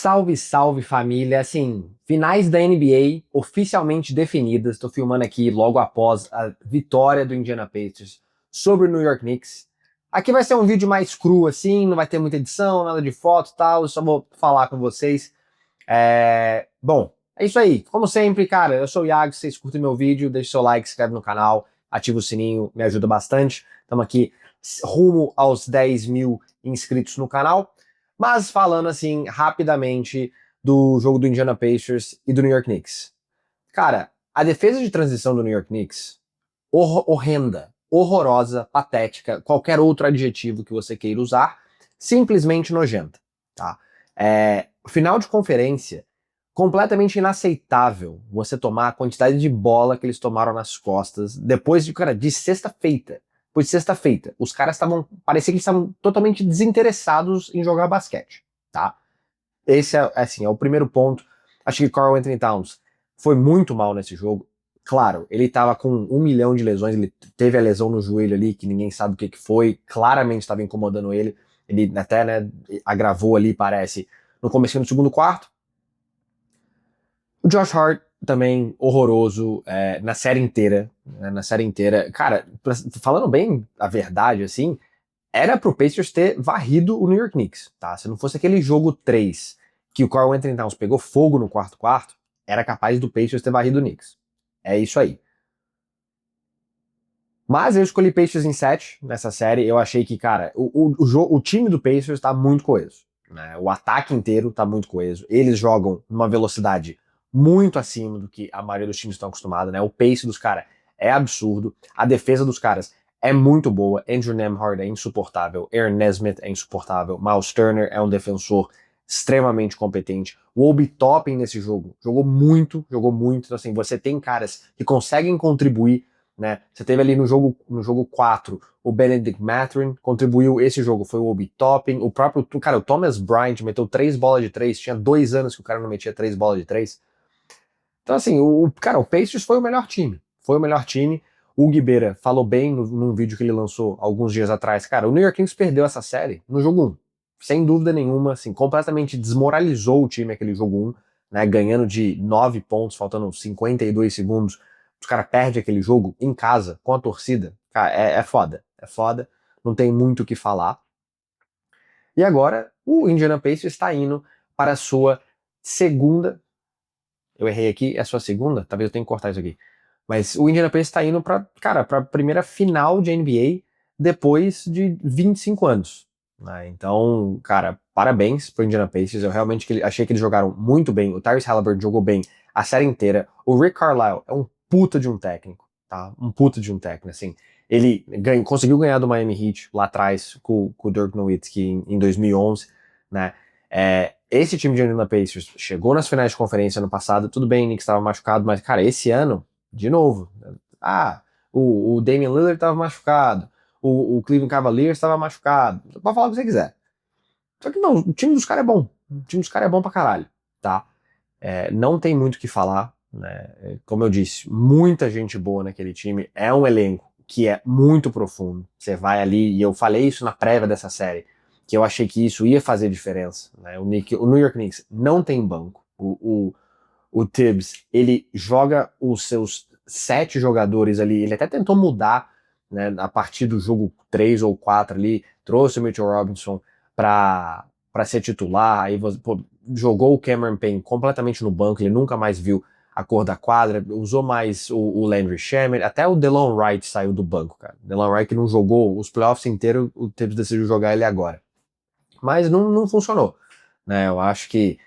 Salve, salve família! Assim, finais da NBA oficialmente definidas. Estou filmando aqui logo após a vitória do Indiana Pacers sobre o New York Knicks. Aqui vai ser um vídeo mais cru, assim, não vai ter muita edição, nada de foto e tal. Eu só vou falar com vocês. Bom, é isso aí. Como sempre, cara, eu sou o Iago. Se vocês curtem meu vídeo, deixe seu like, se inscreve no canal, ativa o sininho, me ajuda bastante. Estamos aqui rumo aos 10 mil inscritos no canal. Mas falando assim, rapidamente, do jogo do Indiana Pacers e do New York Knicks. Cara, a defesa de transição do New York Knicks, horrenda, horrorosa, patética, qualquer outro adjetivo que você queira usar, simplesmente nojenta, tá? Final de conferência, completamente inaceitável você tomar a quantidade de bola que eles tomaram nas costas depois de, cara, de sexta-feita. Depois de sexta-feita, os caras parecia que eles estavam totalmente desinteressados em jogar basquete, tá? Esse é, assim, é o primeiro ponto. Acho que Karl Anthony Towns foi muito mal nesse jogo. Claro, ele tava com 1 milhão de lesões, ele teve a lesão no joelho ali, que ninguém sabe o que foi, claramente estava incomodando ele. Ele até, né, agravou ali, parece, no começo do segundo quarto. O Josh Hart também horroroso na série inteira, né, na série inteira. Cara, falando bem a verdade, assim, era pro Pacers ter varrido o New York Knicks, tá? Se não fosse aquele jogo 3 que o Karl Anthony Towns pegou fogo no quarto quarto, era capaz do Pacers ter varrido o Knicks. É isso aí. Mas eu escolhi Pacers em 7 nessa série. Eu achei que, cara, o time do Pacers tá muito coeso, né? O ataque inteiro tá muito coeso. Eles jogam numa velocidade muito acima do que a maioria dos times estão acostumados, né? O pace dos caras é absurdo. A defesa dos caras é muito boa. Andrew Nembhard é insuportável. Aaron Nesmith é insuportável. Miles Turner é um defensor extremamente competente. O Obi Toppin nesse jogo jogou muito, jogou muito. Então, assim, você tem caras que conseguem contribuir, né? Você teve ali no jogo 4 o Benedict Mathurin, contribuiu esse jogo, foi o Obi Toppin, o próprio, cara, o Thomas Bryant meteu 3 bolas de 3, tinha 2 anos que o cara não metia 3 bolas de 3. Então assim, cara, o Pacers foi o melhor time, foi o melhor time. O Guibeira falou bem num vídeo que ele lançou alguns dias atrás, cara, o New York Knicks perdeu essa série no jogo 1, sem dúvida nenhuma, assim, completamente desmoralizou o time aquele jogo 1, né, ganhando de 9 pontos, faltando 52 segundos, os caras perdem aquele jogo em casa, com a torcida. Cara, é foda, não tem muito o que falar. E agora, o Indiana Pacers está indo para a sua segunda. Eu errei aqui, é a sua segunda? Talvez eu tenha que cortar isso aqui. Mas o Indiana Pacers está indo para, cara, para a primeira final de NBA depois de 25 anos. Né? Então, cara, parabéns pro Indiana Pacers. Eu realmente achei que eles jogaram muito bem. O Tyrese Haliburton jogou bem a série inteira. O Rick Carlisle é um puta de um técnico, tá? Um puta de um técnico, assim. Ele conseguiu ganhar do Miami Heat lá atrás com o Dirk Nowitzki em 2011, né? Esse time de Indiana Pacers chegou nas finais de conferência ano passado, tudo bem, o Knicks estava machucado, mas, cara, esse ano, de novo, o Damian Lillard estava machucado, o Cleveland Cavaliers estava machucado, pode falar o que você quiser. Só que não, o time dos caras é bom, o time dos caras é bom pra caralho, tá? Não tem muito o que falar, né? Como eu disse, muita gente boa naquele time, é um elenco que é muito profundo, você vai ali, e eu falei isso na prévia dessa série, que eu achei que isso ia fazer diferença. Né? O New York Knicks não tem banco. O Tibbs, ele joga os seus 7 jogadores ali, ele até tentou mudar, né, a partir do jogo 3 ou 4 ali, trouxe o Mitchell Robinson para ser titular, aí jogou o Cameron Payne completamente no banco, ele nunca mais viu a cor da quadra, usou mais o Landry Shamet, até o DeLon Wright saiu do banco, cara. DeLon Wright que não jogou os playoffs inteiros, o Tibbs decidiu jogar ele agora. Mas não funcionou. Né? Eu acho que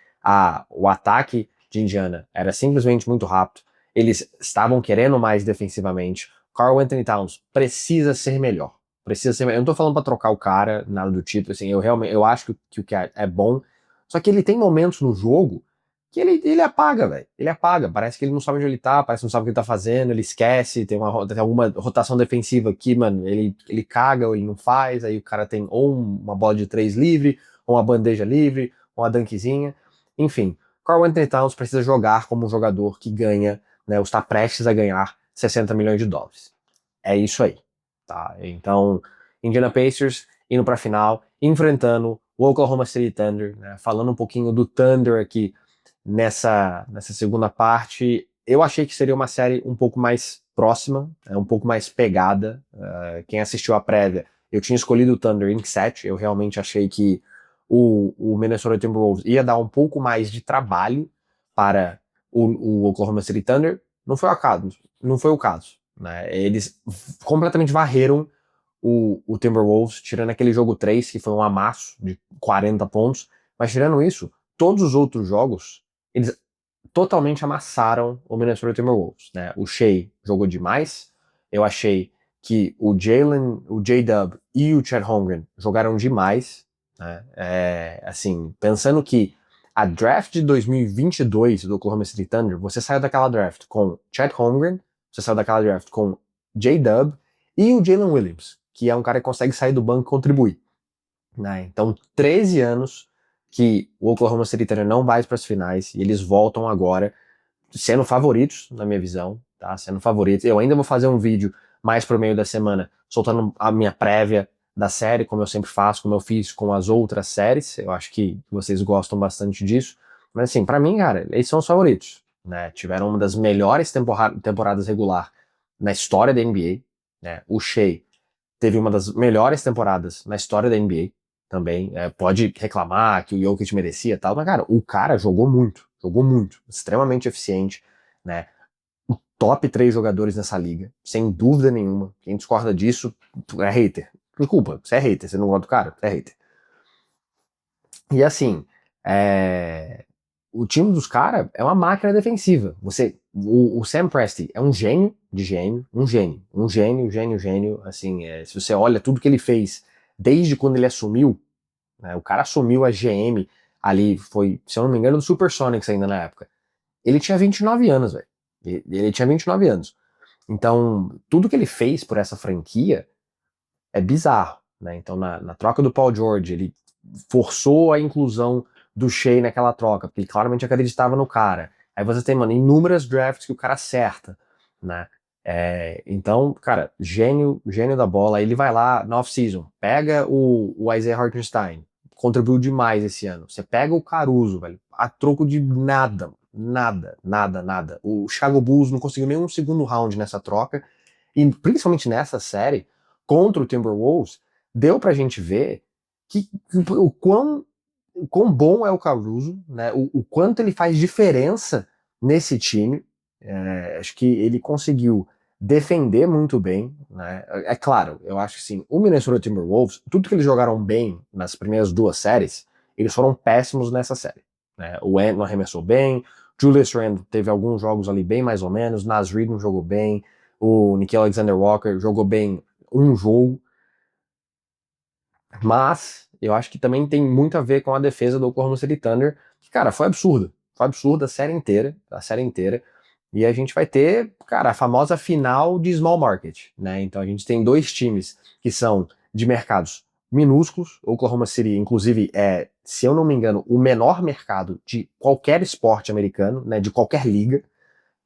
o ataque de Indiana era simplesmente muito rápido. Eles estavam querendo mais defensivamente. Karl Anthony Towns precisa ser melhor. Precisa ser melhor. Eu não tô falando para trocar o cara, nada do tipo. Assim, eu acho que o que é bom. Só que ele tem momentos no jogo que ele apaga, velho. Ele apaga. Parece que ele não sabe onde ele tá, parece que não sabe o que ele tá fazendo, ele esquece, tem alguma rotação defensiva aqui, mano. Ele caga ou ele não faz, aí o cara tem ou uma bola de 3 livre, ou uma bandeja livre, ou uma dunkzinha. Enfim, Karl Anthony Towns precisa jogar como um jogador que ganha, né, ou está prestes a ganhar 60 milhões de dólares. É isso aí. Tá? Então, Indiana Pacers indo pra final, enfrentando o Oklahoma City Thunder, né? Falando um pouquinho do Thunder aqui nessa segunda parte, eu achei que seria uma série um pouco mais próxima, um pouco mais pegada. Quem assistiu a prévia, eu tinha escolhido o Thunder em 7, eu realmente achei que o Minnesota Timberwolves ia dar um pouco mais de trabalho para o Oklahoma City Thunder. Não foi o caso, não foi o caso, né? Eles completamente varreram o Timberwolves, tirando aquele jogo 3, que foi um amasso de 40 pontos, mas tirando isso, todos os outros jogos, eles totalmente amassaram o Minnesota Timberwolves, né? O Shea jogou demais, eu achei que o Jalen, o J-Dub e o Chet Holmgren jogaram demais, né? Assim, pensando que a draft de 2022 do Oklahoma City Thunder, você saiu daquela draft com Chet Holmgren, você saiu daquela draft com J-Dub e o Jalen Williams, que é um cara que consegue sair do banco e contribuir, né? Então, 13 anos que o Oklahoma City Thunder não vai para as finais e eles voltam agora sendo favoritos, na minha visão, tá? Sendo favoritos. Eu ainda vou fazer um vídeo mais pro meio da semana, soltando a minha prévia da série, como eu sempre faço, como eu fiz com as outras séries. Eu acho que vocês gostam bastante disso. Mas assim, para mim, cara, eles são os favoritos, né? Tiveram uma das melhores temporadas regular na história da NBA, né? O Shea teve uma das melhores temporadas na história da NBA também. Pode reclamar que o Jokic merecia e tal, mas, cara, o cara jogou muito, extremamente eficiente, né? Top 3 jogadores nessa liga, sem dúvida nenhuma. Quem discorda disso é hater. Desculpa, você é hater, você não gosta do cara, você é hater. E assim, o time dos caras é uma máquina defensiva. O Sam Presti é um gênio de gênio, gênio. Assim, se você olha tudo que ele fez desde quando ele assumiu, né, o cara assumiu a GM ali, foi, se eu não me engano, do Supersonics ainda na época. Ele tinha 29 anos, velho. Ele tinha 29 anos. Então, tudo que ele fez por essa franquia é bizarro, né? Então, na troca do Paul George, ele forçou a inclusão do Shea naquela troca, porque ele claramente acreditava no cara. Aí você tem, mano, inúmeras drafts que o cara acerta, né? Então, cara, gênio da bola. Aí ele vai lá na off-season, pega o Isaiah Hartenstein, contribuiu demais esse ano. Você pega o Caruso, velho, a troco de nada. O Chicago Bulls não conseguiu nenhum segundo round nessa troca, e principalmente nessa série, contra o Timberwolves, deu pra gente ver o quão bom é o Caruso, né? O quanto ele faz diferença nesse time. Acho que ele conseguiu defender muito bem, né? É claro, eu acho que sim, o Minnesota Timberwolves, tudo que eles jogaram bem nas primeiras duas séries, eles foram péssimos nessa série, né? O Ant não arremessou bem, Julius Randle teve alguns jogos ali bem mais ou menos, Naz Reid não jogou bem, o Nickeil Alexander-Walker jogou bem um jogo, mas eu acho que também tem muito a ver com a defesa do Oklahoma City Thunder, que, cara, foi absurda a série inteira, e a gente vai ter, cara, a famosa final de small market, né? Então a gente tem dois times que são de mercados minúsculos. Oklahoma City, inclusive, se eu não me engano, o menor mercado de qualquer esporte americano, né? De qualquer liga.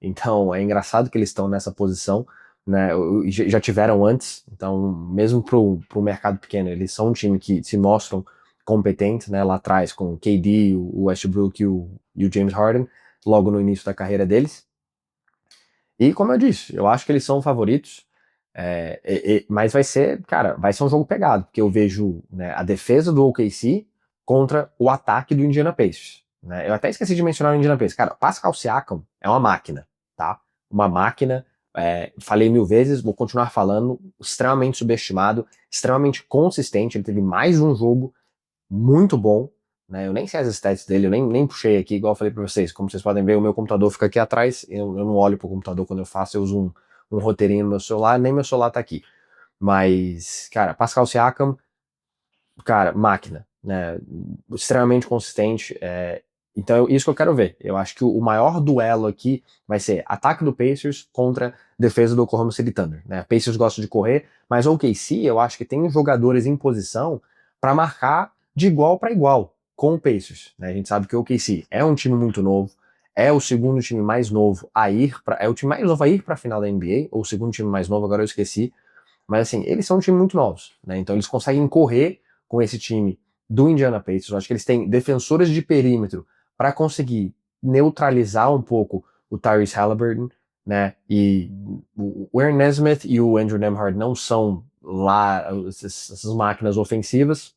Então é engraçado que eles estão nessa posição, né? Já tiveram antes, então mesmo pro mercado pequeno, eles são um time que se mostram competentes, né? Lá atrás com o KD, o Westbrook e o James Harden, logo no início da carreira deles. E como eu disse, eu acho que eles são favoritos, mas vai ser, cara, vai ser um jogo pegado, porque eu vejo, né, a defesa do OKC contra o ataque do Indiana Pacers, né? Eu até esqueci de mencionar o Indiana Pacers. Cara, Pascal Siakam é uma máquina, tá? Uma máquina, falei 1000 vezes, vou continuar falando, extremamente subestimado, extremamente consistente. Ele teve mais um jogo muito bom, né? Eu nem sei as stats dele, eu nem puxei aqui, igual eu falei pra vocês. Como vocês podem ver, o meu computador fica aqui atrás, eu não olho pro computador quando eu faço, eu uso um roteirinho no meu celular, nem meu celular tá aqui. Mas, cara, Pascal Siakam, cara, máquina, né? Extremamente consistente. Então, isso que eu quero ver. Eu acho que o maior duelo aqui vai ser ataque do Pacers contra defesa do Oklahoma City Thunder, né? Pacers gosta de correr, mas o OKC eu acho que tem jogadores em posição para marcar de igual para igual com o Pacers, né? A gente sabe que o OKC é um time muito novo, é o segundo time mais novo a ir para, é o time mais novo a ir para a final da NBA, ou o segundo time mais novo, agora eu esqueci. Mas assim, eles são um time muito novos, né? Então eles conseguem correr com esse time do Indiana Pacers. Eu acho que eles têm defensores de perímetro para conseguir neutralizar um pouco o Tyrese Halliburton, né? E o Aaron Nesmith e o Andrew Nembhard não são lá essas máquinas ofensivas,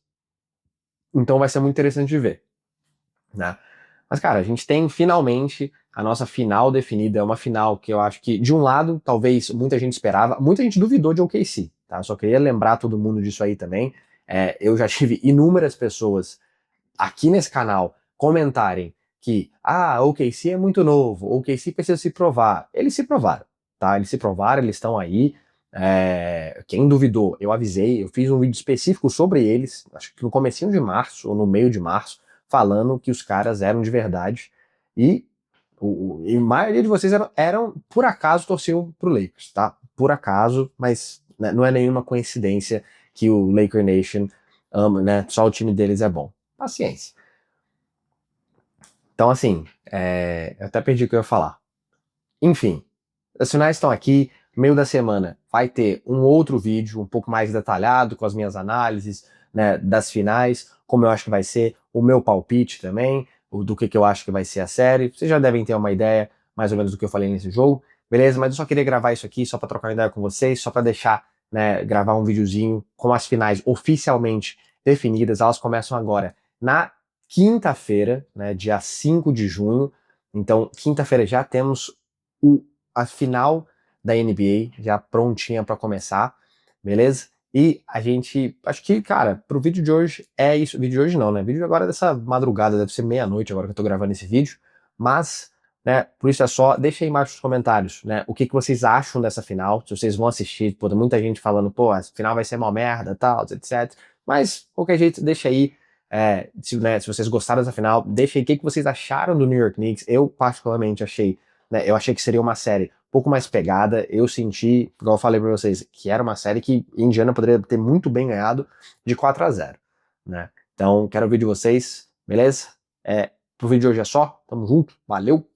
então vai ser muito interessante de ver, né? Mas, cara, a gente tem finalmente a nossa final definida. É uma final que eu acho que, de um lado, talvez muita gente esperava, muita gente duvidou de OKC, tá? Só queria lembrar todo mundo disso aí também. Eu já tive inúmeras pessoas aqui nesse canal comentarem que, OKC é muito novo, OKC precisa se provar. Eles se provaram, tá? Eles se provaram, eles estão aí. Quem duvidou, eu avisei, eu fiz um vídeo específico sobre eles, acho que no comecinho de março ou no meio de março, falando que os caras eram de verdade. E a maioria de vocês eram por acaso, torciam pro Lakers, tá? Por acaso, mas né, não é nenhuma coincidência que o Laker Nation ama, né? Só o time deles é bom. Paciência. Então, assim, eu até perdi o que eu ia falar. Enfim, as finais estão aqui. Meio da semana vai ter um outro vídeo um pouco mais detalhado com as minhas análises, né, das finais, como eu acho que vai ser, o meu palpite também, do que eu acho que vai ser a série. Vocês já devem ter uma ideia mais ou menos do que eu falei nesse jogo, beleza? Mas eu só queria gravar isso aqui só para trocar uma ideia com vocês, só para deixar, né, gravar um videozinho com as finais oficialmente definidas. Elas começam agora na quinta-feira, né, dia 5 de junho. Então, quinta-feira já temos a final da NBA já prontinha para começar, beleza? E a gente, acho que, cara, pro vídeo de hoje é isso. Vídeo de hoje não, né? Vídeo agora dessa madrugada, deve ser meia-noite agora que eu tô gravando esse vídeo. Mas, né, por isso é só, deixa aí embaixo nos comentários, né, o que vocês acham dessa final, se vocês vão assistir, pô, tem muita gente falando, pô, essa final vai ser uma merda, tal, etc. Mas, qualquer jeito, deixa aí, se vocês gostaram dessa final, deixa aí o que vocês acharam do New York Knicks. Eu, particularmente, achei, né, eu achei que seria uma série um pouco mais pegada. Eu senti, igual eu falei pra vocês, que era uma série que Indiana poderia ter muito bem ganhado de 4-0, né? Então, quero ouvir de vocês, beleza? Pro vídeo de hoje é só. Tamo junto, valeu!